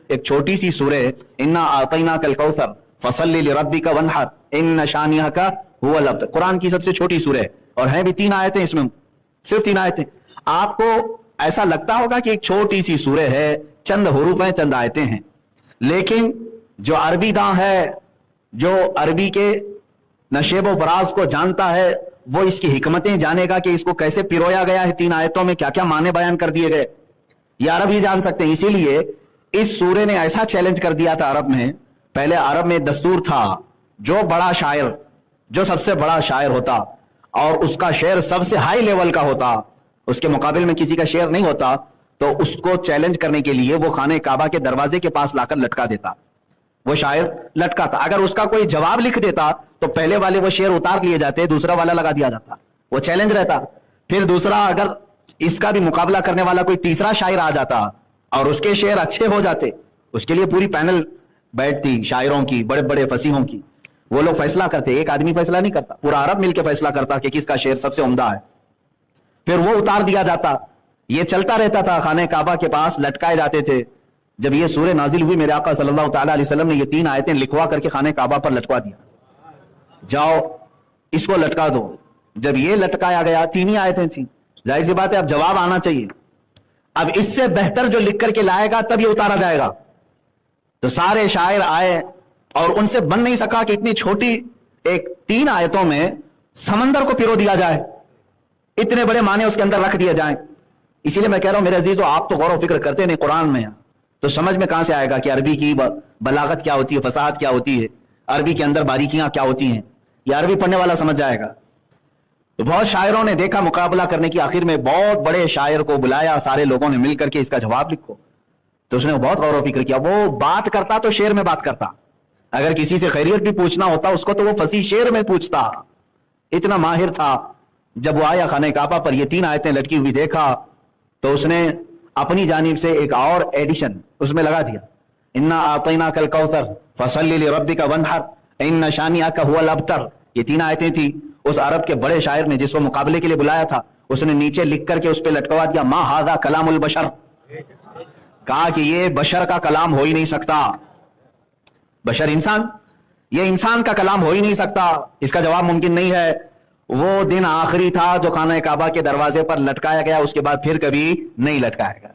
ایک چھوٹی سی سورہ انا اعطیناک الکوثر فصلی لربک وانحر ان شانئک هو الابتر، قرآن کی سب سے چھوٹی سورہ ہے اور ہیں بھی 3 آیتیں، اس میں صرف 3 آیتیں. آپ کو ایسا لگتا ہوگا کہ ایک چھوٹی سی سورہ ہے، چند حروف ہیں، چند آیتیں ہیں، لیکن جو عربی داں ہے، جو عربی کے نشیب و فراز کو جانتا ہے، وہ اس کی حکمتیں جانے گا کہ اس کو کیسے پیرویا گیا ہے 3 آیتوں میں، کیا کیا معنی بیان کر دیے گئے، یہ عرب ہی جان سکتے ہیں. اسی لیے اس سورے نے ایسا چیلنج کر دیا تھا عرب میں. پہلے عرب میں دستور تھا جو بڑا شاعر، جو سب سے بڑا شاعر ہوتا اور اس کا شعر سب سے ہائی لیول کا ہوتا، اس کے مقابل میں کسی کا شعر نہیں ہوتا، تو اس کو چیلنج کرنے کے لیے وہ خانہ کعبہ کے دروازے کے پاس لا کر لٹکا دیتا. وہ شاعر لٹکا تھا، اگر اس کا کوئی جواب لکھ دیتا تو پہلے والے وہ شعر اتار لیے جاتے، دوسرا والا لگا دیا جاتا، وہ چیلنج رہتا. پھر دوسرا، اگر اس کا بھی مقابلہ کرنے والا کوئی تیسرا شاعر آ جاتا اور اس کے شعر اچھے ہو جاتے، اس کے لیے پوری پینل بیٹھتی شاعروں کی، بڑے بڑے فصیحوں کی، وہ لوگ فیصلہ کرتے. ایک آدمی فیصلہ نہیں کرتا، پورا عرب مل کے فیصلہ کرتا کہ کس کا شعر سب سے عمدہ ہے. پھر وہ اتار دیا جاتا. یہ چلتا رہتا تھا، خانہ کعبہ کے پاس لٹکائے جاتے تھے. جب یہ سورہ نازل ہوئی، میرے آقا صلی اللہ تعالی علیہ وسلم نے یہ 3 آیتیں لکھوا کر کے خانہ کعبہ پر لٹکوا دیا، جاؤ اس کو لٹکا دو. جب یہ لٹکایا گیا، 3 ہی آیتیں تھیں، ظاہر سی بات ہے اب جواب آنا چاہیے. اب اس سے بہتر جو لکھ کر کے لائے گا تب یہ اتارا جائے گا. تو سارے شاعر آئے اور ان سے بن نہیں سکا کہ اتنی چھوٹی ایک 3 آیتوں میں سمندر کو پیرو دیا جائے، اتنے بڑے معنی اس کے اندر رکھ دیے جائیں. اسی لیے میں کہہ رہا ہوں میرے عزیزو، آپ تو غور و فکر کرتے نہیں قرآن میں، تو سمجھ میں کہاں سے آئے گا کہ عربی کی بلاغت کیا ہوتی ہے، فصاحت کیا ہوتی ہے، عربی کے اندر باریکیاں کیا ہوتی ہیں. یہ عربی پڑھنے والا سمجھ جائے گا. تو بہت شاعروں نے دیکھا مقابلہ کرنے کی، آخر میں بہت بڑے شاعر کو بلایا، سارے لوگوں نے مل کر کے اس کا جواب لکھو. تو اس نے بہت غور و فکر کیا. وہ بات کرتا تو شعر میں بات کرتا، اگر کسی سے خیریت بھی پوچھنا ہوتا اس کو تو وہ فصیح شعر میں پوچھتا، اتنا ماہر تھا. جب وہ آیا خانہ کعبہ پر، یہ 3 آیتیں لٹکی ہوئی دیکھا تو اس نے اپنی جانب سے ایک اور ایڈیشن اس میں لگا دیا، انا اعطیناک الکوثر فصلی لربک وانحر ان شانئک هو الابتر. یہ 3 آیتیں تھی. اس عرب کے بڑے شاعر نے جس کو مقابلے کے لیے بلایا تھا، اس نے نیچے لکھ کر کے اس پہ لٹکوا دیا، ما ھذا کلام البشر. کہا کہ یہ بشر کا کلام ہو ہی نہیں سکتا. بشر انسان، یہ انسان کا کلام ہو ہی نہیں سکتا، اس کا جواب ممکن نہیں ہے. وہ دن آخری تھا جو خانہ کعبہ کے دروازے پر لٹکایا گیا، اس کے بعد پھر کبھی نہیں لٹکایا گیا.